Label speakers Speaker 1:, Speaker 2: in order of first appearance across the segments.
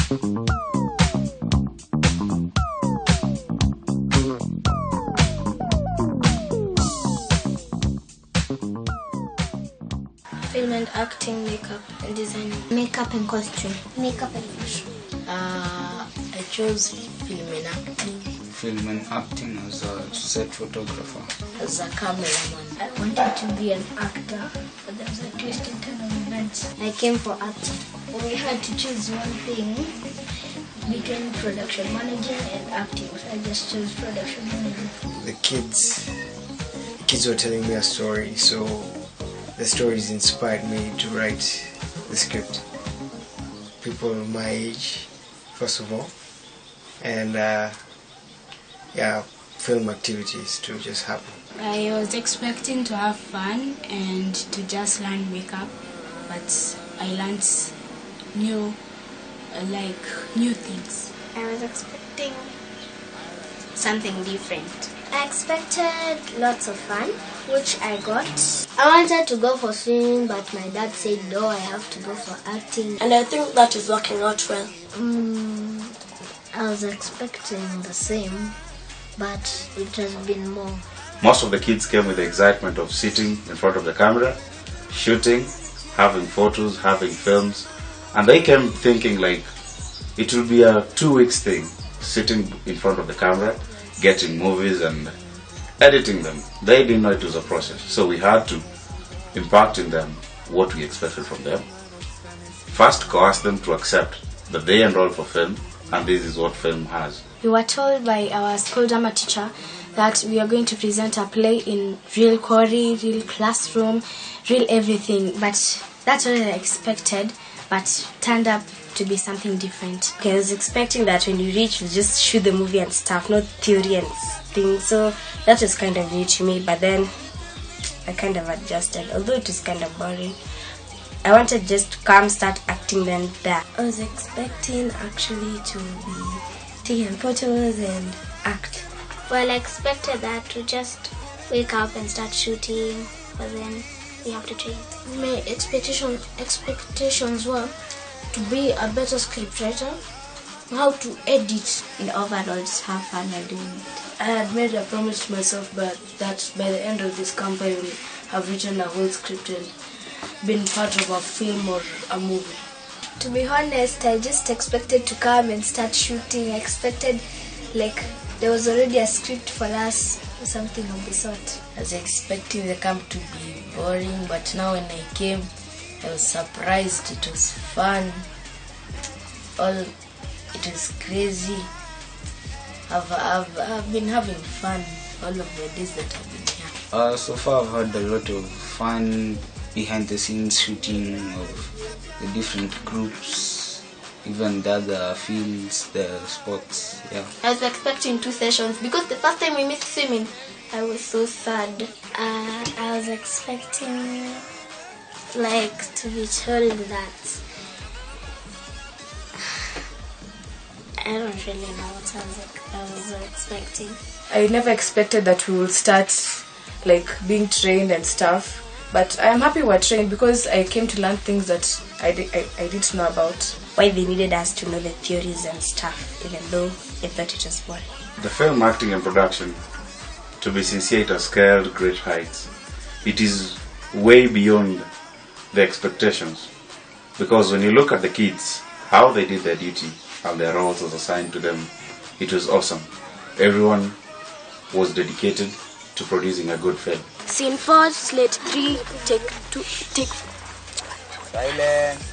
Speaker 1: Film and acting, makeup and designing. Makeup and costume. Makeup and fashion.
Speaker 2: I chose film and acting.
Speaker 3: Film and acting as a set photographer.
Speaker 2: As a cameraman.
Speaker 1: I wanted to be an actor, but there was a twist in turn of events. I came for acting. We had to choose one thing between production managing and acting, so I just chose production managing.
Speaker 4: The kids were telling me a story, so the stories inspired me to write the script. People my age, first of all, and film activities to just happen.
Speaker 5: I was expecting to have fun and to just learn makeup, but I learned new things.
Speaker 1: I was expecting something different. I expected lots of fun, which I got. I wanted to go for swimming, but my dad said no, I have to go for acting.
Speaker 2: And I think that is working out well.
Speaker 1: I was expecting the same, but it has been more.
Speaker 6: Most of the kids came with the excitement of sitting in front of the camera, shooting, having photos, having films, and they came thinking like it will be a 2 weeks thing, sitting in front of the camera, getting movies and editing them. They didn't know it was a process, so we had to impact in them what we expected from them. First, coerce them to accept that they enroll for film, and this is what film has.
Speaker 5: We were told by our school drama teacher that we are going to present a play in real quarry, real classroom, real everything, but that's what I expected, but turned up to be something different. Okay, I was expecting that when you reach, you just shoot the movie and stuff, not theory and things, so that was kind of new to me, but then I kind of adjusted, although it was kind of boring. I wanted just to come, start acting then there.
Speaker 1: I was expecting actually to be taking photos and act. Well, I expected that to just wake up and start shooting, but then we have to train. My expectations were to be a better scriptwriter, how to edit,
Speaker 5: and overall just have fun while doing it.
Speaker 2: I had made a promise to myself that by the end of this camp I will have written a whole script and been part of a film or a movie.
Speaker 1: To be honest, I just expected to come and start shooting. I expected like there was already a script for us or something of the sort.
Speaker 2: I was expecting the camp to be boring, but now when I came, I was surprised. It was fun. It was crazy. I've been having fun all of the days that I've been here.
Speaker 3: So far I've had a lot of fun behind the scenes shooting of the different groups, even the other fields, the sports. Yeah.
Speaker 1: I was expecting 2 sessions because the first time we missed swimming, I was so sad. I was expecting like to be told that I don't really know what I was expecting.
Speaker 2: I never expected that we would start like being trained and stuff, but I am happy we're trained because I came to learn things that I didn't know about.
Speaker 5: Why they needed us to know the theories and stuff, even though I thought it was boring.
Speaker 6: The film acting and production, to be sincere, it has scaled great heights. It is way beyond the expectations, because when you look at the kids, how they did their duty and their roles was assigned to them, it was awesome. Everyone was dedicated to producing a good film.
Speaker 1: Scene 4, slate 3, take 2, take.
Speaker 3: Silence.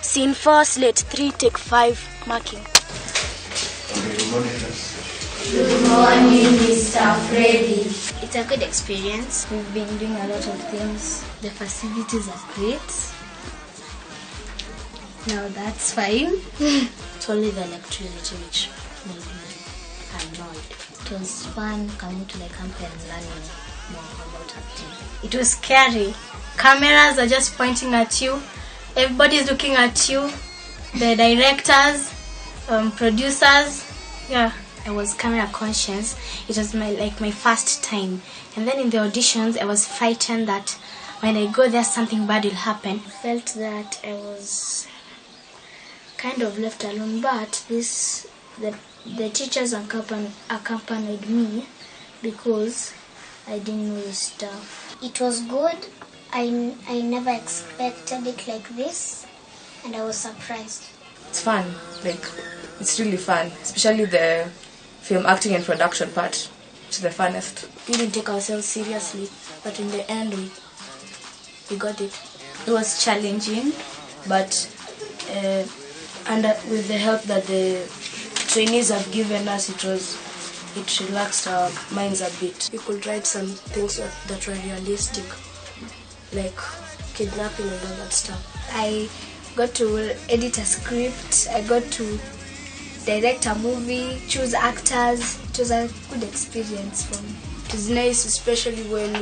Speaker 1: Scene 4, slate 3, take 5, marking.
Speaker 5: Good morning, Mr. Freddy.
Speaker 1: It's a good experience. We've been doing a lot of things. The facilities are great. Now that's fine.
Speaker 2: It's only the electricity which made me annoyed.
Speaker 1: It was fun coming to the camp and learning more about acting.
Speaker 5: It was scary. Cameras are just pointing at you. Everybody's looking at you. The directors, producers. Yeah, I was camera conscious. It was my first time. And then in the auditions, I was frightened that when I go there, something bad will happen.
Speaker 1: I felt that I was kind of left alone, but the teachers accompanied me because I didn't know the stuff. It was good. I never expected it like this, and I was surprised.
Speaker 2: It's fun, like it's really fun, especially the film acting and production part. It's the funnest.
Speaker 5: We didn't take ourselves seriously, but in the end we got it. It was challenging, but with the help that the trainees have given us, it relaxed our minds a bit. We could write some things that were realistic, like kidnapping and all that stuff.
Speaker 1: I got to edit a script. I got to direct a movie, choose actors. It was a good experience for me.
Speaker 5: It was nice, especially when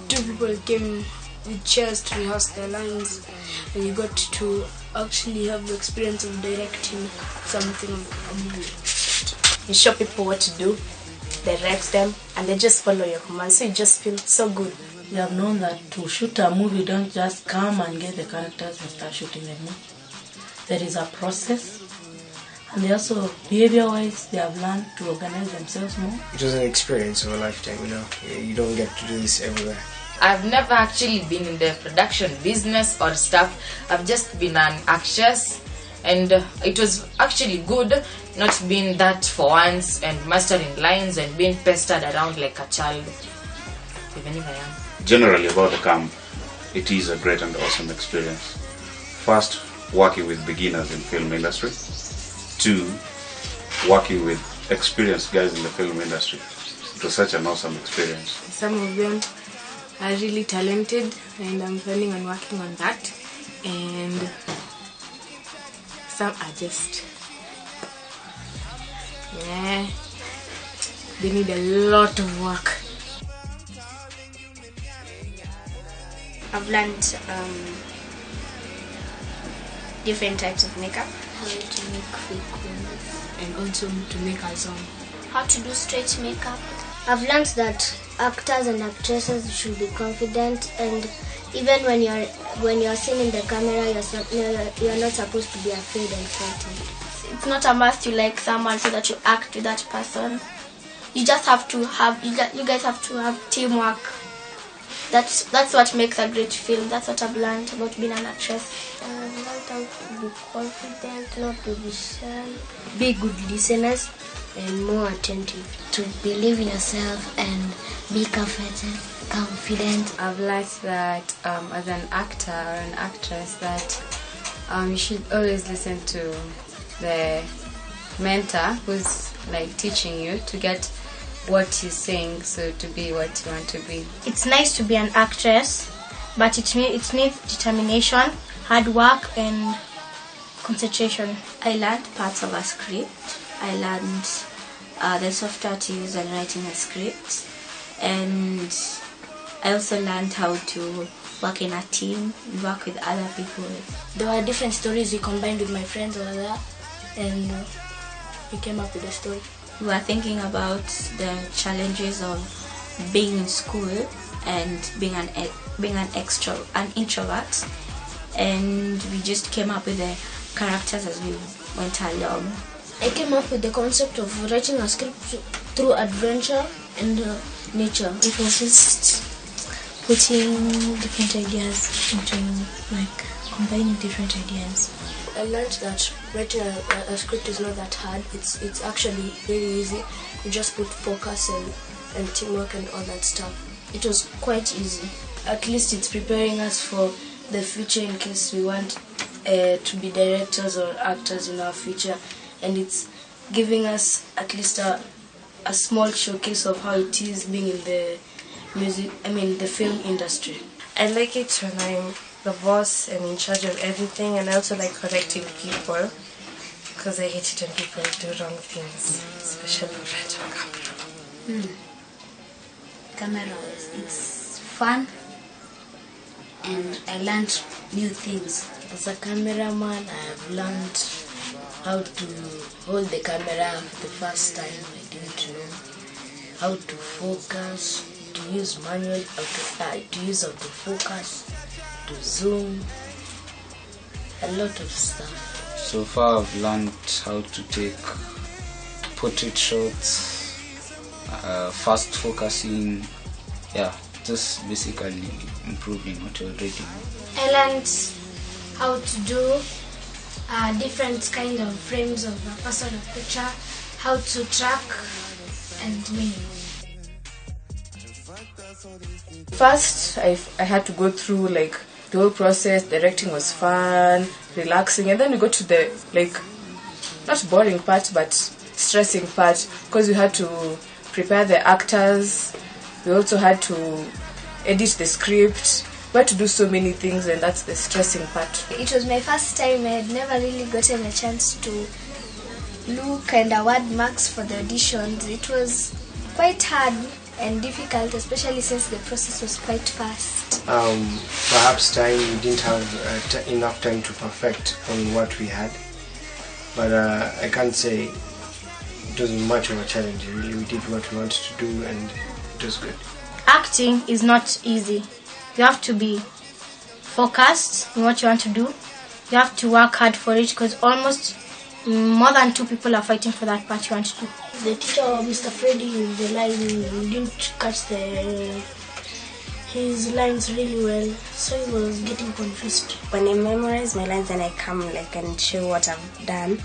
Speaker 5: two people came with chairs to rehearse their lines, and you got to actually have the experience of directing something, a movie.
Speaker 2: You show people what to do, direct them, and they just follow your commands. So you just feel so good.
Speaker 7: We have known that to shoot a movie, you don't just come and get the characters and start shooting the movie. There is a process. And they also, behavior-wise, they have learned to organize themselves more.
Speaker 4: It was an experience of a lifetime, You don't get to do this everywhere.
Speaker 8: I've never actually been in the production business or stuff. I've just been an actress, and it was actually good not being that for once and mastering lines and being pestered around like a child, even if I am.
Speaker 6: Generally about the camp, it is a great and awesome experience. First, working with beginners in film industry. 2, working with experienced guys in the film industry. It was such an awesome experience.
Speaker 5: Some of them are really talented, and I'm planning on working on that. And some are just, they need a lot of work.
Speaker 1: I've learned different types of makeup, how to make fake ones,
Speaker 5: And also to make a song.
Speaker 1: how to do straight makeup. I've learned that actors and actresses should be confident, and even when you're seen in the camera, you're not supposed to be afraid and frightened.
Speaker 5: It's not a must you like someone so that you act with that person. You just have to have, you guys have to have teamwork. That's what makes a great film. That's what I've learned about being an actress.
Speaker 1: I've learned how to be confident, not to be shy, be good listeners, and more attentive. To believe in yourself and be confident.
Speaker 2: I've learned that as an actor or an actress that you should always listen to the mentor who's like teaching you to get what he's saying, so to be what you want to be.
Speaker 5: It's nice to be an actress, but it needs determination, hard work, and concentration.
Speaker 9: I learned parts of a script. I learned the software to use when writing a script, and I also learned how to work in a team, work with other people.
Speaker 5: There were different stories we combined with my friends over there, and we came up with a story.
Speaker 9: We were thinking about the challenges of being in school and being an introvert, and we just came up with the characters as we went along.
Speaker 1: I came up with the concept of writing a script through adventure and nature.
Speaker 5: It was just putting different ideas into, like, combining different ideas. I learned that writing a script is not that hard. It's actually very easy. You just put focus and teamwork and all that stuff. It was quite easy. At least it's preparing us for the future in case we want to be directors or actors in our future, and it's giving us at least a small showcase of how it is being in the film industry.
Speaker 2: I like it when I'm the boss and in charge of everything, and I also like correcting people because I hate it when people do wrong things, especially in front of camera.
Speaker 9: Camera, it's fun, and I learned new things.
Speaker 5: As a cameraman, I have learned how to hold the camera for the first time. I didn't know how to focus, to use manual, to use autofocus, to zoom, a lot of stuff.
Speaker 3: So far I've learned how to take portrait shots, fast focusing, just basically improving what you already know.
Speaker 1: I learned how to do different kind of frames of a personal picture, how to track and many.
Speaker 10: First, I had to go through like the whole process. Directing was fun, relaxing, and then we got to the not boring part but stressing part, because we had to prepare the actors. We also had to edit the script. We had to do so many things, and that's the stressing part.
Speaker 1: It was my first time. I had never really gotten a chance to look and award marks for the auditions. It was quite hard and difficult, especially since the process was quite fast.
Speaker 4: Perhaps we didn't have enough time to perfect on what we had, but I can't say it was much of a challenge. Really, we did what we wanted to do, and it was good.
Speaker 5: Acting is not easy. You have to be focused in what you want to do. You have to work hard for it, because almost more than 2 people are fighting for that part you want to do.
Speaker 11: The teacher, Mr. Freddy, the line didn't catch his lines really well, so he was getting confused.
Speaker 12: When I memorize my lines and I come and show what I've done,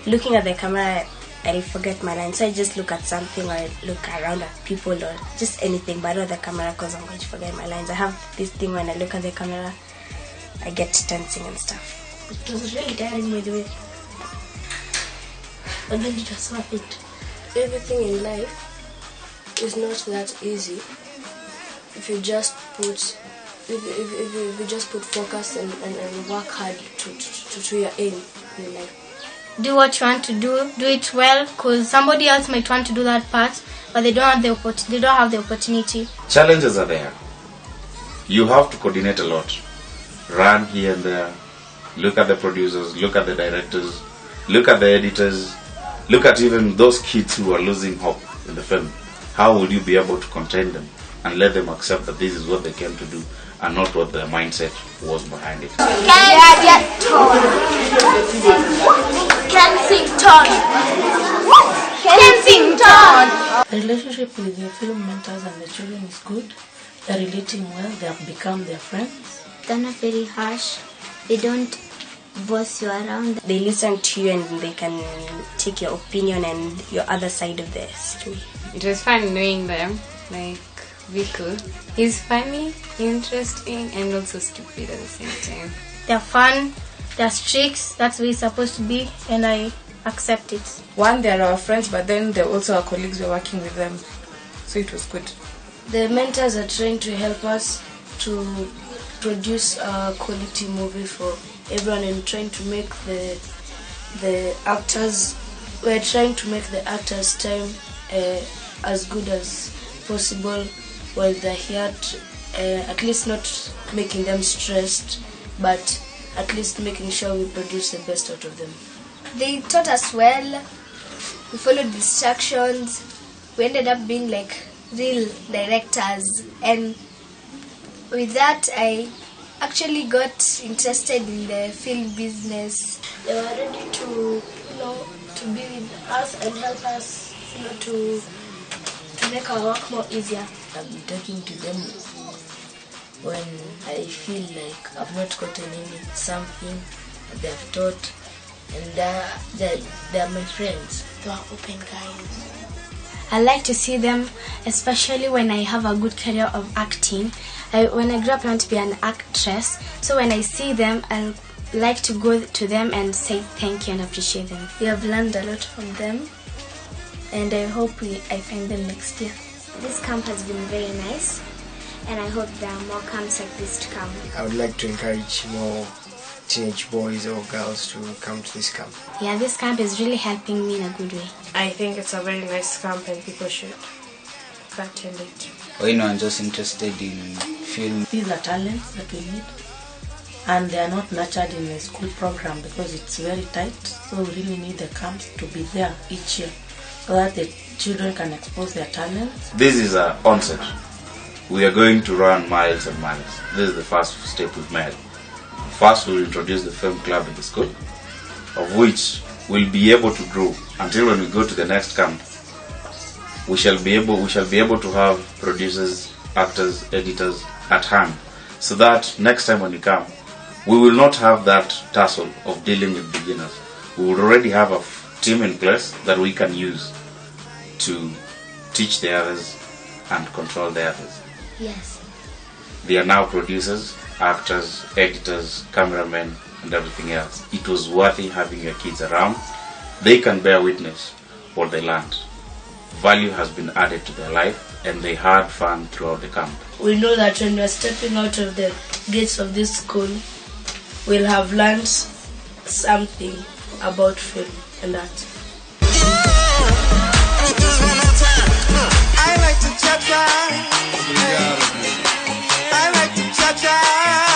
Speaker 12: looking at the camera, I forget my lines, so I just look at something or I look around at people or just anything, but not the camera, because I'm going to forget my lines. I have this thing when I look at the camera, I get tensing and stuff.
Speaker 11: It was really tiring, by the way, but then it was worth it.
Speaker 13: Everything in life is not that easy if you just put if you just put focus and work hard to your aim in life.
Speaker 5: Do what you want to do it well, because somebody else might want to do that part, but they don't have the opportunity.
Speaker 6: Challenges are there. You have to coordinate a lot. Run here and there. Look at the producers, look at the directors, look at the editors, look at even those kids who are losing hope in the film. How will you be able to contain them and let them accept that this is what they came to do and not what their mindset was behind it?
Speaker 7: The relationship with your film mentors and the children is good. They're relating well. They have become their friends.
Speaker 1: They're not very harsh. They don't boss you around.
Speaker 12: They listen to you and they can take your opinion and your other side of the story.
Speaker 2: It was fun knowing them, like Viku. He's funny, interesting, and also stupid at the same time.
Speaker 5: They're fun, they're strict, that's the way it's supposed to be, and I accept it.
Speaker 10: One, they're our friends, but then they're also our colleagues. We're working with them, so it was good.
Speaker 11: The mentors are trying to help us to produce a quality movie for everyone, and trying to make the actors. We're trying to make the actors' time as good as possible while they're here. At least not making them stressed, but at least making sure we produce the best out of them.
Speaker 1: They taught us well. We followed the instructions. We ended up being like real directors, and with that I actually got interested in the film business.
Speaker 11: They were ready to be with us and help us to make our work more easier.
Speaker 13: I've been talking to them when I feel like I've not gotten something that they've taught, and they're my friends.
Speaker 11: They are open guys.
Speaker 5: I like to see them, especially when I have a good career of acting. When I grew up, I want to be an actress. So when I see them, I like to go to them and say thank you and appreciate them.
Speaker 1: We have learned a lot from them, and I hope I find them next year.
Speaker 12: This camp has been very nice, and I hope there are more camps like this to come.
Speaker 4: I would like to encourage more teenage boys or girls to come to this camp.
Speaker 5: Yeah, this camp is really helping me in a good way.
Speaker 13: I think it's a very nice camp and people should attend it.
Speaker 3: Or I'm just interested in film.
Speaker 7: These are talents that we need, and they are not nurtured in a school program because it's very tight. So we really need the camps to be there each year so that the children can expose their talents.
Speaker 6: This is our onset. We are going to run miles and miles. This is the first step we've made. First, we'll introduce the film club in the school. of which we'll be able to grow until when we go to the next camp. We shall be able to have producers, actors, editors at hand, so that next time when we come, we will not have that tussle of dealing with beginners. We will already have a team in place that we can use to teach the others and control the others.
Speaker 1: Yes.
Speaker 6: They are now producers, actors, editors, cameramen, and everything else. It was worthy having your kids around. They can bear witness what they learned. Value has been added to their life, and they had fun throughout the camp.
Speaker 11: We know that when we are stepping out of the gates of this school, we'll have learned something about film and art.
Speaker 14: I like to cha-cha. I like to cha-cha.